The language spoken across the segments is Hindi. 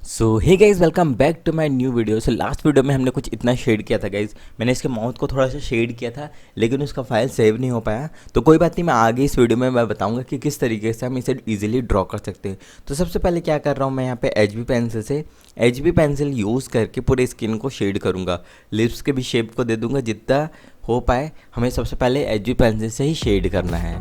So hey guys, welcome back to my new video. So last video में हमने कुछ इतना शेड किया था गाइज। मैंने इसके माउथ को थोड़ा सा शेड किया था, लेकिन उसका फाइल सेव नहीं हो पाया। तो कोई बात नहीं, मैं आगे इस वीडियो में मैं बताऊंगा कि किस तरीके से हम इसे इजीली ड्रॉ कर सकते हैं। तो सबसे पहले क्या कर रहा हूँ, मैं यहाँ पे एच बी पेंसिल से एच बी पेंसिल यूज़ करके पूरे स्किन को शेड करूँगा। लिप्स के भी शेप को दे दूँगा जितना हो पाए। हमें सबसे पहले एच बी पेंसिल से ही शेड करना है।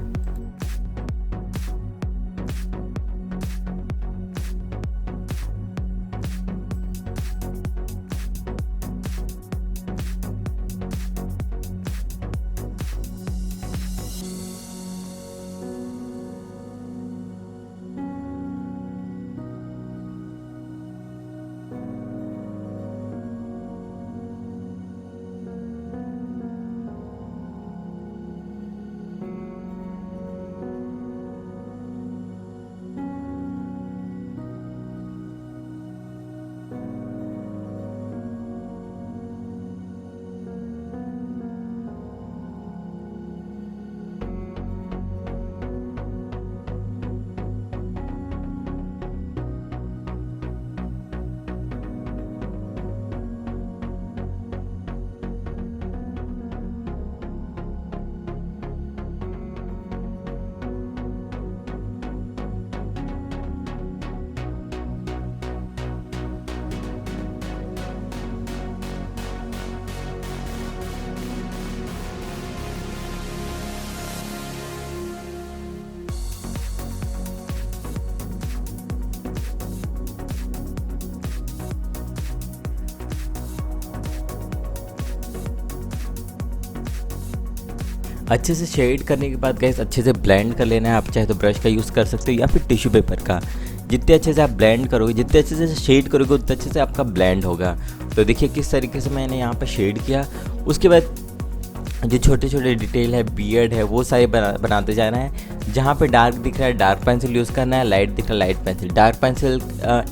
अच्छे से शेड करने के बाद गाइस अच्छे से ब्लेंड कर लेना है। आप चाहे तो ब्रश का यूज़ कर सकते हो या फिर टिश्यू पेपर का। जितने अच्छे से आप ब्लेंड करोगे, जितने अच्छे से शेड करोगे, उतने अच्छे से आपका ब्लेंड होगा। तो देखिए किस तरीके से मैंने यहाँ पर शेड किया। उसके बाद जो छोटे छोटे डिटेल है, बियर्ड है, वो सारे बनाते जाना है। जहाँ पे डार्क दिख रहा है डार्क पेंसिल यूज़ करना है, लाइट दिख रहा है light pencil. Dark pencil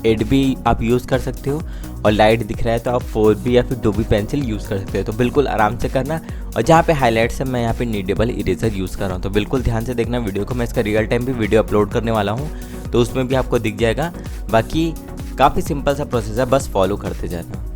8B आप यूज़ कर सकते हो, और लाइट दिख रहा है तो आप 4B या फिर 2B पेंसिल यूज़ कर सकते हो। तो बिल्कुल आराम से करना। और जहाँ पे हाईलाइट्स है, मैं यहाँ पे नीडेबल इरेजर यूज़ कर रहा हूँ। तो बिल्कुल ध्यान से देखना वीडियो को। मैं इसका रियल टाइम भी वीडियो अपलोड करने वाला हूँ, तो उसमें भी आपको दिख जाएगा। बाकी काफ़ी सिंपल सा प्रोसेस है, बस फॉलो करते जाना।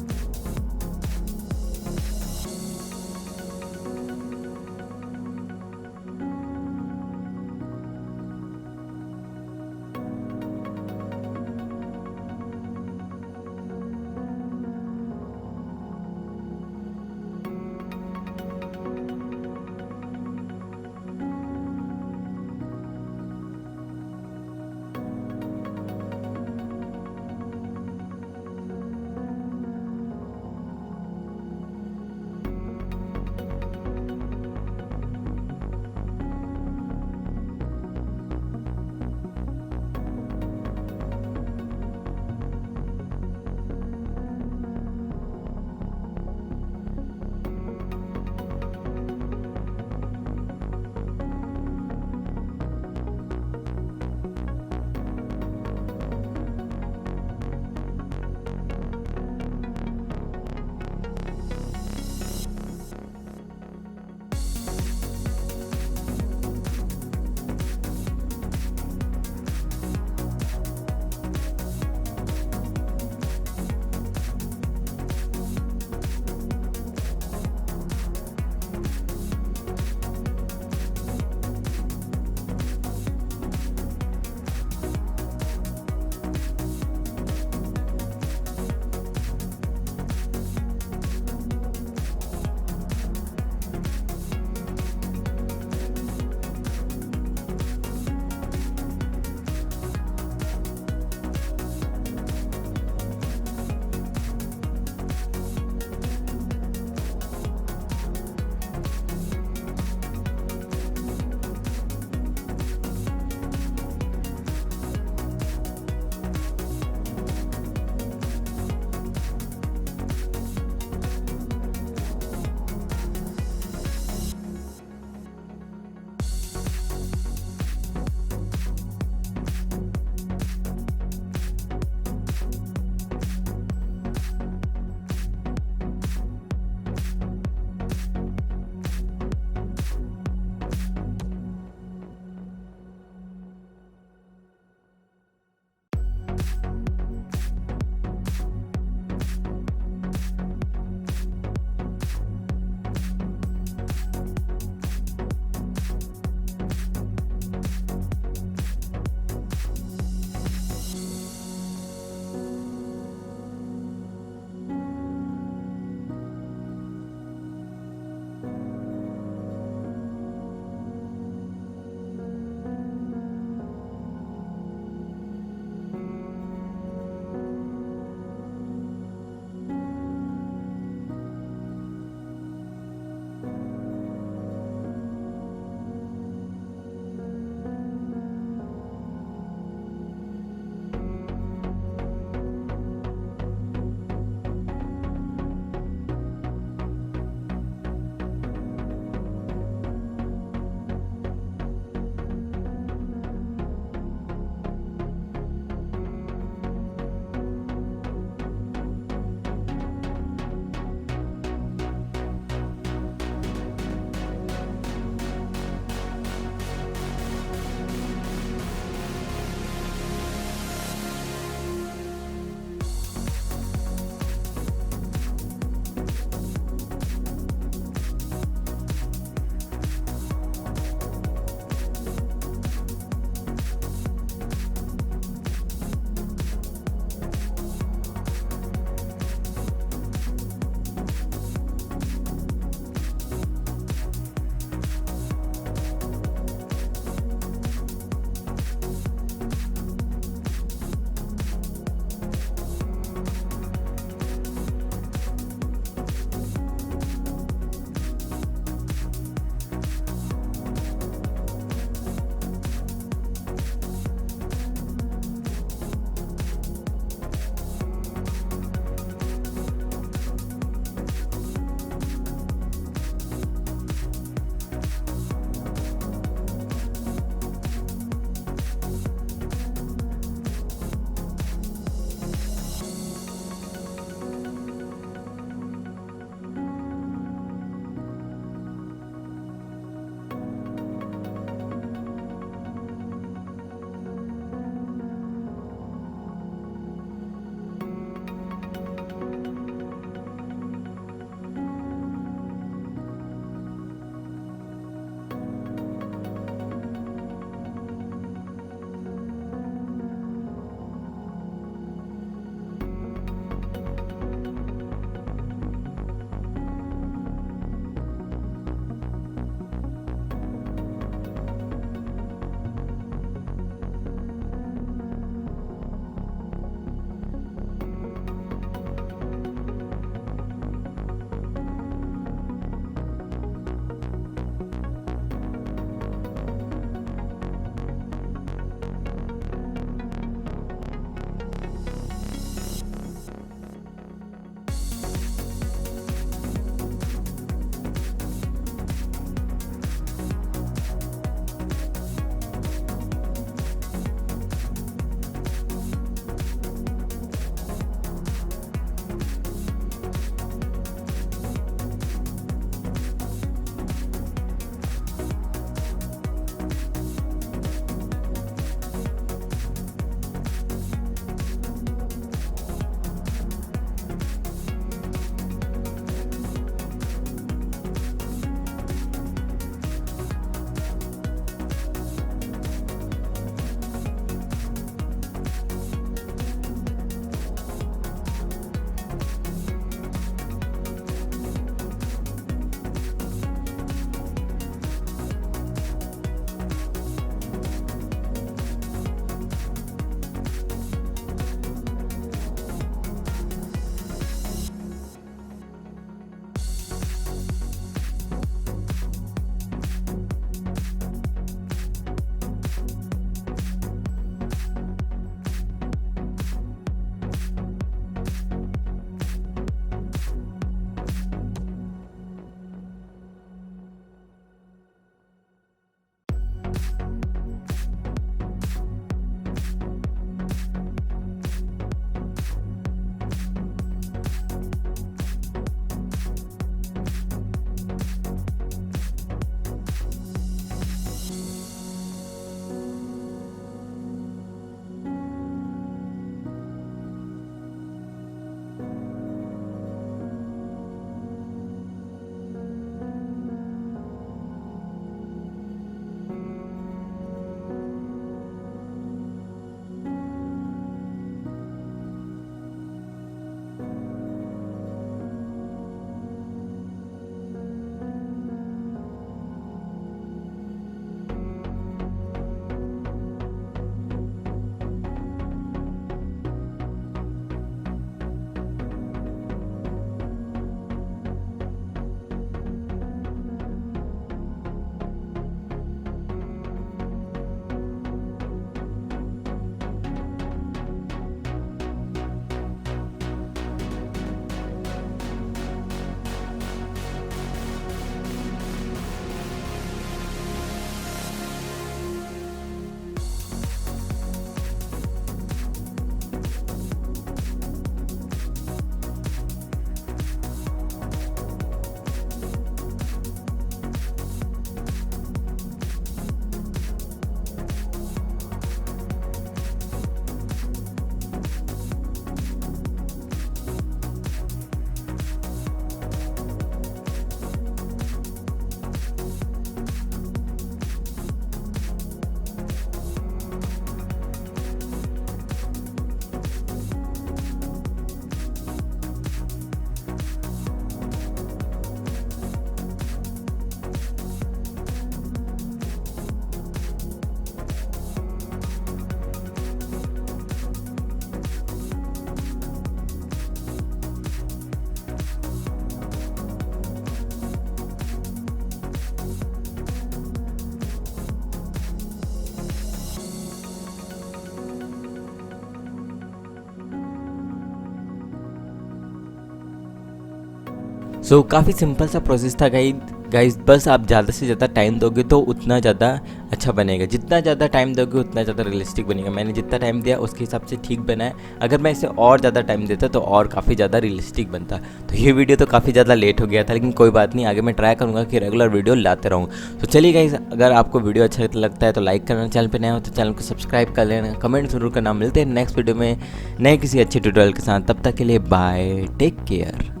सो काफ़ी सिंपल सा प्रोसेस था गाइस, बस आप ज़्यादा से ज़्यादा टाइम दोगे तो उतना ज़्यादा अच्छा बनेगा, जितना ज़्यादा टाइम दोगे उतना ज़्यादा रियलिस्टिक बनेगा। मैंने जितना टाइम दिया उसके हिसाब से ठीक बना है, अगर मैं इसे और ज़्यादा टाइम देता तो और काफ़ी ज़्यादा रियलिस्टिक बनता। तो ये वीडियो तो काफ़ी ज़्यादा लेट हो गया था, लेकिन कोई बात नहीं, आगे मैं ट्राई करूँगा कि रेगुलर वीडियो लाते रहूँ। तो चलिए गाइस, अगर आपको वीडियो अच्छा लगता है तो लाइक करना, चैनल पर नया हो तो चैनल को सब्सक्राइब कर लेना, कमेंट जरूर करना। मिलते हैं नेक्स्ट वीडियो में नए किसी अच्छे ट्यूटोरियल के साथ, तब तक के लिए बाय, टेक केयर।